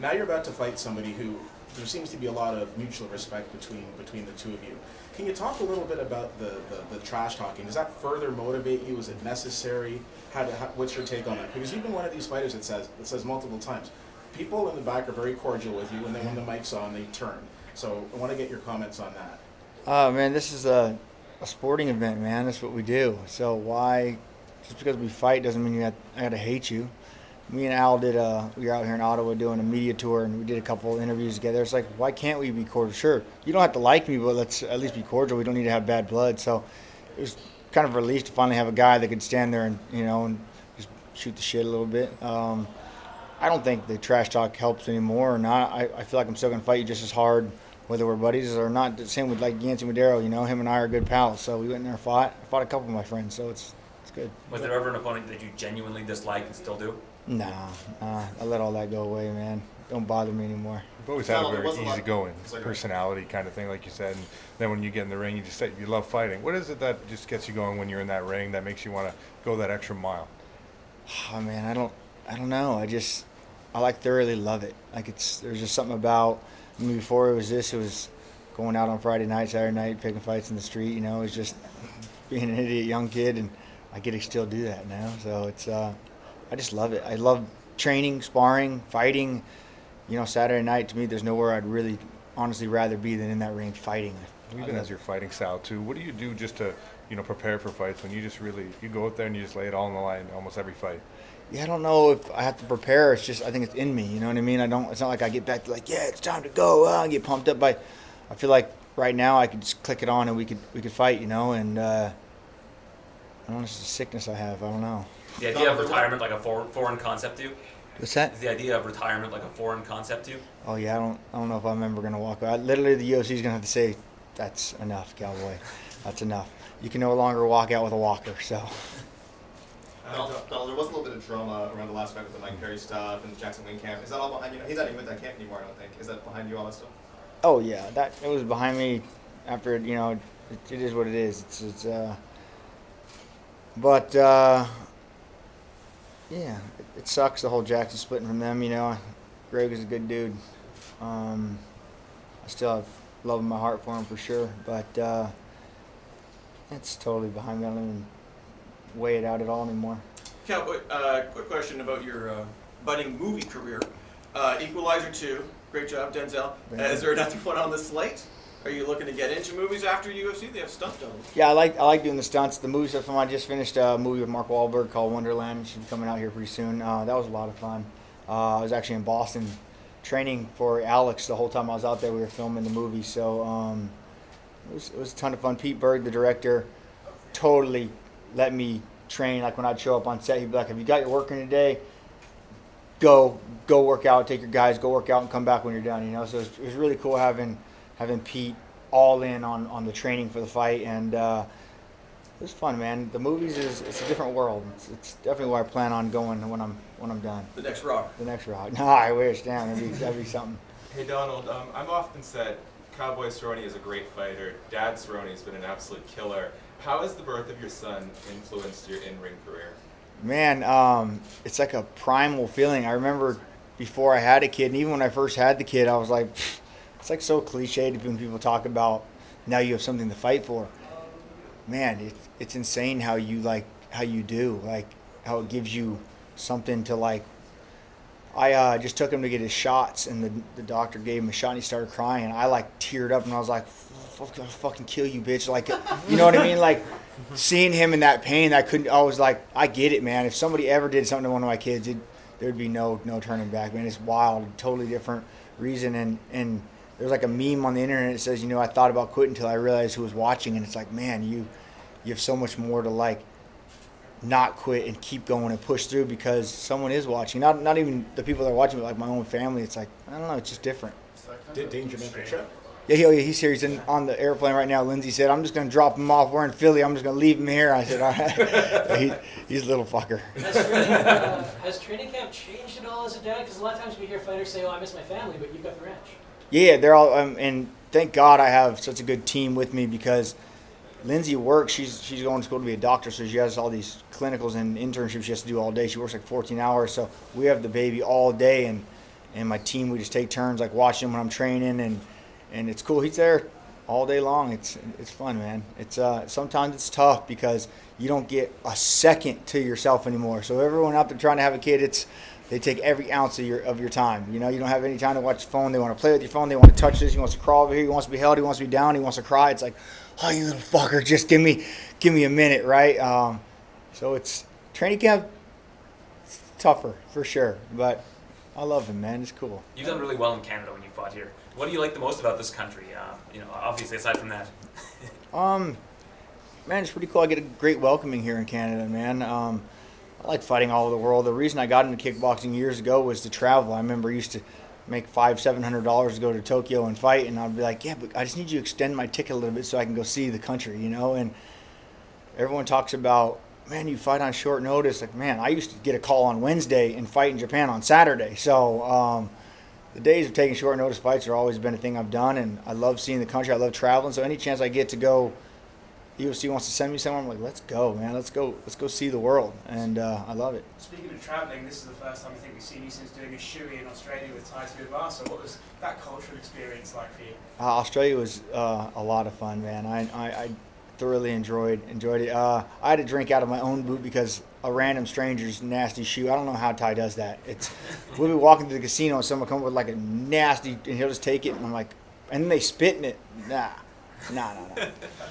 Now you're about to fight somebody who there seems to be a lot of mutual respect between the two of you. Can you talk a little bit about the trash talking? Does that further motivate you? Is it necessary? What's your take on that? Because you've been one of these fighters that says multiple times, people in the back are very cordial with you, and then when the mic's on, they turn. So I want to get your comments on that. Man, this is a sporting event, man. That's what we do. So why, just because we fight doesn't mean I got to hate you. Me and Al we were out here in Ottawa doing a media tour, and we did a couple of interviews together. It's like, why can't we be cordial? Sure, you don't have to like me, but let's at least be cordial. We don't need to have bad blood. So it was kind of a relief to finally have a guy that could stand there and, and just shoot the shit a little bit. I don't think the trash talk helps anymore or not. I feel like I'm still going to fight you just as hard whether we're buddies or not. The same with like Yancy Madero, him and I are good pals. So we went in there and fought. I fought a couple of my friends, so it's good. Was there ever an opponent that you genuinely dislike and still do? Nah, I let all that go away, man. Don't bother me anymore. You've always had a very easygoing personality kind of thing, like you said. And then when you get in the ring, you just say you love fighting. What is it that just gets you going when you're in that ring that makes you want to go that extra mile? Oh man, I don't know. I thoroughly love it. There's just something about. I mean, before it was going out on Friday night, Saturday night, picking fights in the street. It was just being an idiot young kid, and I get to still do that now. So it's I just love it. I love training, sparring, fighting. Saturday night, to me, there's nowhere I'd really honestly rather be than in that ring fighting. Even as your fighting style too, what do you do just to prepare for fights when you just really you go out there and you just lay it all on the line almost every fight? Yeah, I don't know if I have to prepare. It's just I think it's in me. You know what I mean? It's not like I get back to yeah, it's time to go. I get pumped up. But I feel like right now I could just click it on and we could fight. And I don't know, it's a sickness I have. I don't know. The idea of retirement like a foreign concept to you? What's that? Is the idea of retirement like a foreign concept to you? Oh yeah, I don't know if I'm ever gonna walk out. Literally, the UFC is gonna have to say, "That's enough, cowboy. That's enough. You can no longer walk out with a walker." So. Donald, there was a little bit of drama around the last fight with the Mike Perry stuff and the Jackson Wing camp. Is that all behind you? He's not even with that camp anymore, I don't think. Is that behind you, all that stuff? Oh yeah, it was behind me. After it is what it is. Yeah, it sucks the whole Jackson splitting from them. Greg is a good dude. I still have love in my heart for him for sure, but it's totally behind me. I don't even weigh it out at all anymore. Cowboy, quick question about your budding movie career. Equalizer 2, great job, Denzel. Is there another one on the slate? Are you looking to get into movies after UFC? They have stunt doubles. Yeah, I like doing the stunts. The movies are fun. I just finished a movie with Mark Wahlberg called Wonderland. It should be coming out here pretty soon. That was a lot of fun. I was actually in Boston training for Alex the whole time I was out there. We were filming the movie, so it was a ton of fun. Pete Berg, the director, totally let me train. Like when I'd show up on set, he'd be like, "Have you got your work in today? Go work out. Take your guys, go work out, and come back when you're done." So it was really cool having Pete all in on the training for the fight, and it was fun, man. The movies it's a different world. It's definitely where I plan on going when I'm done. The next Rock. The next Rock. No, I wish. Damn, that'd be something. Hey Donald, I've often said Cowboy Cerrone is a great fighter. Dad Cerrone has been an absolute killer. How has the birth of your son influenced your in-ring career? Man, it's like a primal feeling. I remember before I had a kid, and even when I first had the kid, I was like, it's like so cliched when people talk about now you have something to fight for. Man, it's insane how you do, how it gives you something to like. I just took him to get his shots, and the doctor gave him a shot, and he started crying, and I teared up, and I was like, I'll fucking kill you, bitch. You know what I mean? Seeing him in that pain, I was like, I get it, man. If somebody ever did something to one of my kids, there'd be no turning back, man. It's wild, totally different reason, and there's a meme on the internet that says, I thought about quitting until I realized who was watching, and it's like, man, you have so much more to not quit and keep going and push through because someone is watching. Not even the people that are watching, but my own family. It's I don't know, it's just different. Did Danger make a trip? Yeah, he's here. He's on the airplane right now. Lindsay said, I'm just going to drop him off. We're in Philly. I'm just going to leave him here. I said, all right. He's a little fucker. Has training camp changed at all as a dad? Because a lot of times we hear fighters say, I miss my family, but you've got the ranch. Yeah, they're all, and thank God I have such a good team with me because Lindsay works. She's going to school to be a doctor, so she has all these clinicals and internships she has to do all day. She works 14 hours, so we have the baby all day, and and my team, we just take turns like watching him when I'm training, and it's cool. He's there all day long. It's fun, man. It's sometimes it's tough because you don't get a second to yourself anymore. So everyone out there trying to have a kid, they take every ounce of your time. You know, you don't have any time to watch the phone. They want to play with your phone. They want to touch this. He wants to crawl over here. He wants to be held. He wants to be down. He wants to cry. It's like, oh, you little fucker, just give me a minute, right? So it's training camp. It's tougher for sure, but I love him, man. It's cool. You've done really well in Canada when you fought here. What do you like the most about this country? You know, obviously aside from that. Man, it's pretty cool. I get a great welcoming here in Canada, man. I like fighting all over the world. The reason I got into kickboxing years ago was to travel. I remember I used to make $500-700 to go to Tokyo and fight, and I'd be like, yeah, but I just need you to extend my ticket a little bit so I can go see the country, you know. And everyone talks about, man, you fight on short notice. Like, man, I used to get a call on Wednesday and fight in Japan on Saturday. So the days of taking short notice fights have always been a thing I've done, and I love seeing the country. I love traveling. So any chance I get to go, UFC wants to send me somewhere, I'm like, let's go, man. Let's go see the world, and I love it. Speaking of travelling, this is the first time I think we've seen you since doing a shoey in Australia with Tai Tuivasa. What was that cultural experience like for you? Australia was a lot of fun, man. I thoroughly enjoyed it. I had to drink out of my own boot because a random stranger's nasty shoe. I don't know how Ty does that. We'll be walking to the casino and someone come with like a nasty, and he'll just take it, and I'm like, and then they spit in it. Nah.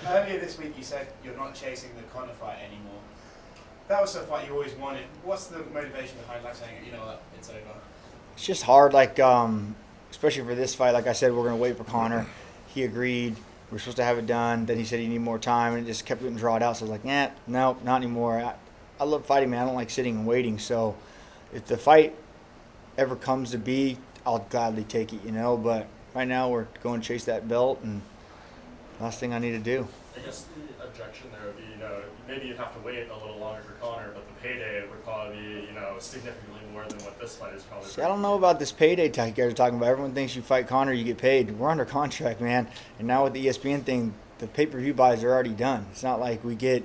Earlier this week you said you're not chasing the Conor fight anymore. That was a fight you always wanted. What's the motivation behind like saying, you know what, it's over? It's just hard, like especially for this fight. Like I said, we're gonna wait for Conor. He agreed. We're supposed to have it done. Then he said he needed more time, and it just kept getting drawn out. So I was like, no, not anymore. I love fighting, man. I don't like sitting and waiting. So if the fight ever comes to be, I'll gladly take it, you know. But right now we're going to chase that belt, and last thing I need to do. I guess the objection there would be, you know, maybe you'd have to wait a little longer for Conor, but the payday would probably be, you know, significantly more than what this fight is probably. See, I don't know about this payday talk you guys are talking about. Everyone thinks you fight Conor, you get paid. We're under contract, man. And now with the ESPN thing, the pay-per-view buys are already done. It's not like we get,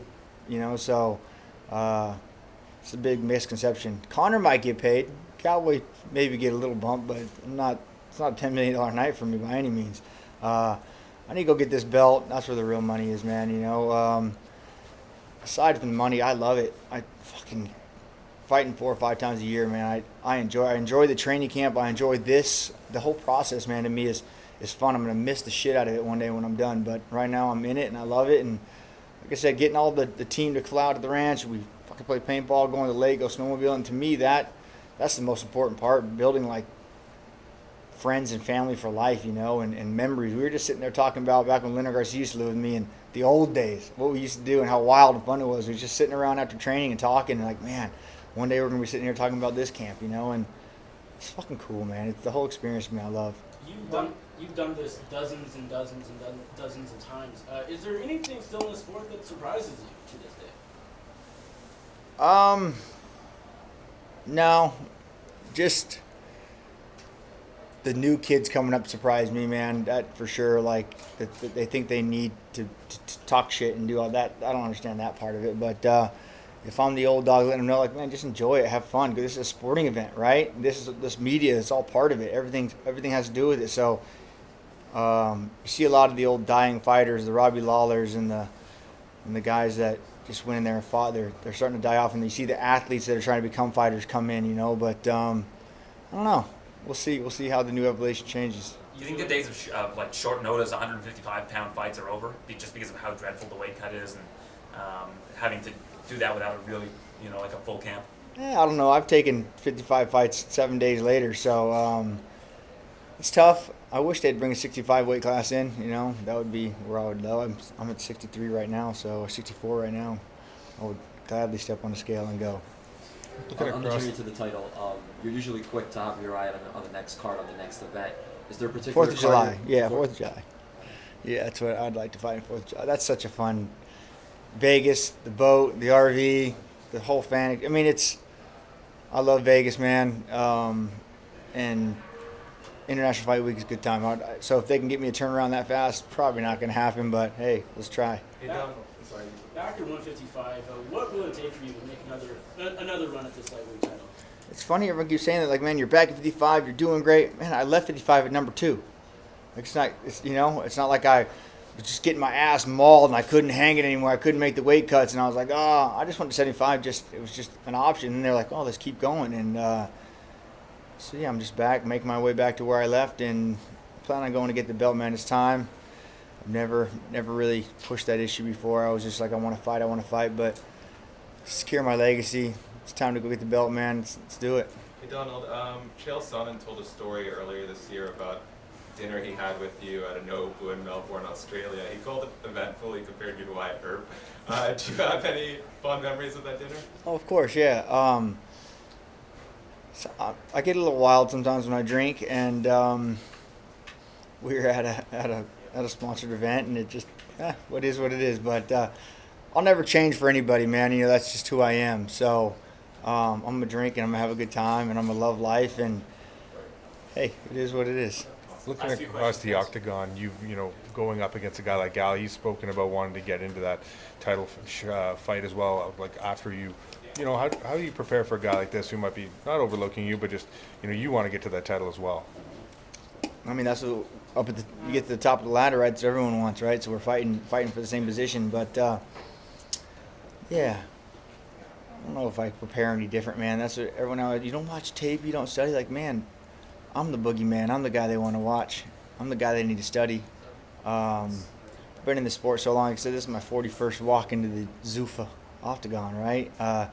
you know, so it's a big misconception. Conor might get paid. Cowboy maybe get a little bump, but it's not a $10 million night for me by any means. I need to go get this belt. That's where the real money is, man. You know, aside from the money, I love it. I fucking fighting 4 or 5 times a year, man. I enjoy the training camp. I enjoy this. The whole process, man, to me is fun. I'm gonna miss the shit out of it one day when I'm done. But right now I'm in it and I love it. And like I said, getting all the team to fly out to the ranch, we fucking play paintball, go on the lake, go snowmobile, and to me that's the most important part. Building like friends and family for life, you know, and memories. We were just sitting there talking about back when Leonard Garcia used to live with me and the old days, what we used to do and how wild and fun it was. We were just sitting around after training and talking and like, man, one day we're going to be sitting here talking about this camp, you know, and it's fucking cool, man. It's the whole experience for me I love. You've done this dozens and dozens and dozens of times. Is there anything still in the sport that surprises you to this day? No, just the new kids coming up surprise me, man. That for sure. Like that they think they need to talk shit and do all that. I don't understand that part of it. But if I'm the old dog, letting them know, like, man, just enjoy it, have fun. This is a sporting event, right? This media is all part of it. Everything has to do with it. So you see a lot of the old dying fighters, the Robbie Lawlers and the guys that just went in there and fought. They're starting to die off, and you see the athletes that are trying to become fighters come in, you know. But I don't know. We'll see how the new evolution changes. You think the days of like short notice 155-pound fights are over, just because of how dreadful the weight cut is, and having to do that without a really, you know, like a full camp? Yeah, I don't know. I've taken 55 fights 7 days later, so it's tough. I wish they'd bring a 65 weight class in. You know, that would be where I would go. I'm at 63 right now, so 64 right now. I would gladly step on the scale and go. On the journey to the title, you're usually quick to have your eye on the next card, on the next event. Is there a particular 4th of July. Yeah, 4th of July. Yeah, that's what I'd like to fight in 4th of July. That's such a fun. Vegas, the boat, the RV, the whole fan. I mean, I love Vegas, man. And International Fight Week is a good time. So if they can get me a turnaround that fast, probably not going to happen, but hey, let's try. Hey, back at 155, what will it take for you to make another run at this lightweight title? it's funny everyone keeps saying that, like, man, you're back at 55, you're doing great. Man, I left 55 at number 2. Like, it's not like I was just getting my ass mauled and I couldn't hang it anymore. I couldn't make the weight cuts, and I was like, oh, I just went to 75. It was just an option. And they're like, oh, let's keep going. And so yeah, I'm just back, making my way back to where I left, and plan on going to get the belt, man. It's time. I've never really pushed that issue before. I was just like, I want to fight, but secure my legacy. It's time to go get the belt, man. Let's do it. Hey Donald, Chael Sonnen told a story earlier this year about dinner he had with you at a Nobu in Melbourne, Australia. He called it eventful. He compared you to Wyatt Earp. Do you have any fond memories of that dinner? Oh, of course, yeah. So I get a little wild sometimes when I drink, and we were at a sponsored event, and it just what is what it is. But I'll never change for anybody, man. You know, that's just who I am. So I'm gonna drink and I'm gonna have a good time and I'm gonna love life, and hey, it is what it is. Looking across the octagon, going up against a guy like Gal, he's spoken about wanting to get into that title fight as well. Like after how do you prepare for a guy like this who might be not overlooking you, but just you want to get to that title as well? I mean, that's what, you get to the top of the ladder, right? That's what everyone wants, right? So we're fighting for the same position, but yeah. I don't know if I prepare any different, man. That's what everyone else, you don't watch tape, you don't study. Like, man, I'm the boogeyman. I'm the guy they want to watch. I'm the guy they need to study. I've been in the sport so long. Like I said, this is my 41st walk into the Zuffa octagon, right? I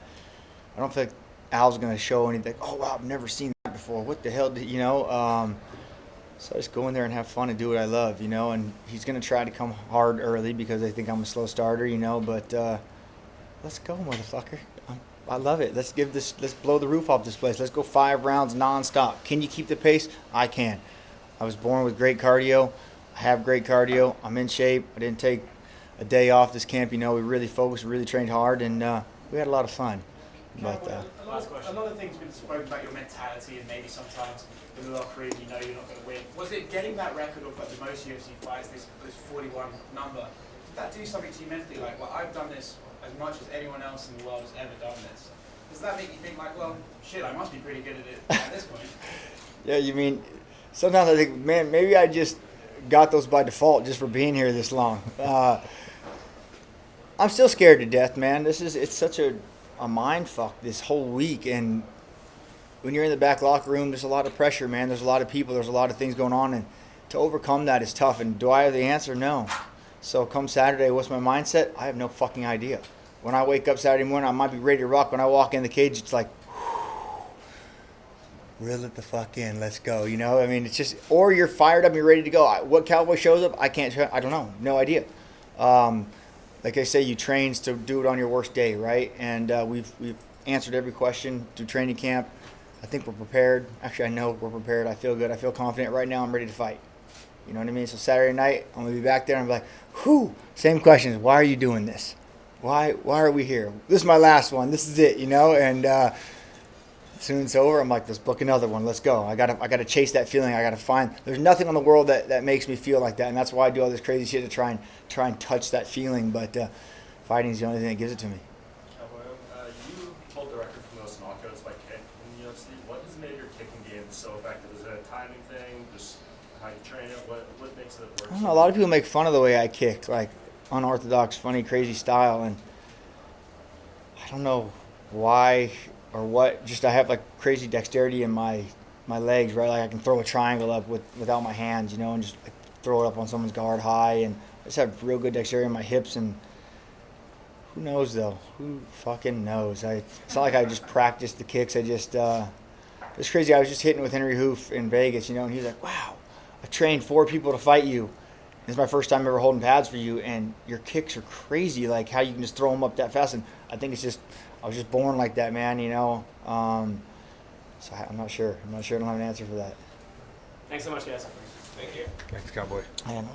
don't feel like Al's going to show anything. Oh, wow, I've never seen that before. What the hell so I just go in there and have fun and do what I love, and he's going to try to come hard early because they think I'm a slow starter, but let's go, motherfucker. I love it. Let's blow the roof off this place. Let's go 5 rounds nonstop. Can you keep the pace? I can. I was born with great cardio. I have great cardio. I'm in shape. I didn't take a day off this camp. We really focused, really trained hard, and we had a lot of fun. But a lot of things been spoken about your mentality, and maybe sometimes in the locker room, you're not going to win. Was it getting that record of the most UFC fights, this 41 number? Did that do something to you mentally? Like, well, I've done this as much as anyone else in the world has ever done this. Does that make you think like, well, shit, I must be pretty good at it at this point? Yeah, you mean, sometimes I think, man, maybe I just got those by default just for being here this long. I'm still scared to death, man. It's such a mind fuck this whole week, and when you're in the back locker room, there's a lot of pressure, man. There's a lot of people, there's a lot of things going on, and to overcome that is tough. And do I have the answer? No. So come Saturday, what's my mindset? I have no fucking idea. When I wake up Saturday morning, I might be ready to rock. When I walk in the cage, it's like, reel it the fuck in, let's go. I mean, it's just, or you're fired up and you're ready to go. What cowboy shows up? I don't know, no idea. Like I say, you train to do it on your worst day, right? And we've answered every question through training camp. I think we're prepared. Actually, I know we're prepared. I feel good. I feel confident. Right now, I'm ready to fight. You know what I mean? So Saturday night, I'm going to be back there and I'm like, whew, same questions. Why are you doing this? Why are we here? This is my last one. This is it, And as soon as it's over, I'm like, let's book another one. Let's go. I gotta chase that feeling. I gotta find. There's nothing in the world that makes me feel like that, and that's why I do all this crazy shit to try and touch that feeling. But fighting is the only thing that gives it to me. You hold the record for most knockouts by kick in the UFC. What has made your kicking game so effective? Is it a timing thing? Just how you train it? What makes it work? I don't know. A lot of people make fun of the way I kick, like unorthodox, funny, crazy style, and I don't know why or what. Just I have like crazy dexterity in my legs, right? Like I can throw a triangle up without my hands, and just like, throw it up on someone's guard high, and I just have real good dexterity in my hips. And who knows though? Who fucking knows? It's not like I just practiced the kicks. I just it's crazy. I was just hitting with Henry Hoof in Vegas, and he was like, "Wow, I trained 4 people to fight you. It's my first time ever holding pads for you, and your kicks are crazy. Like how you can just throw them up that fast." And I think it's just I was just born like that, man. So I'm not sure. I don't have an answer for that. Thanks so much, guys. Thank you. Thanks, Cowboy. I don't know.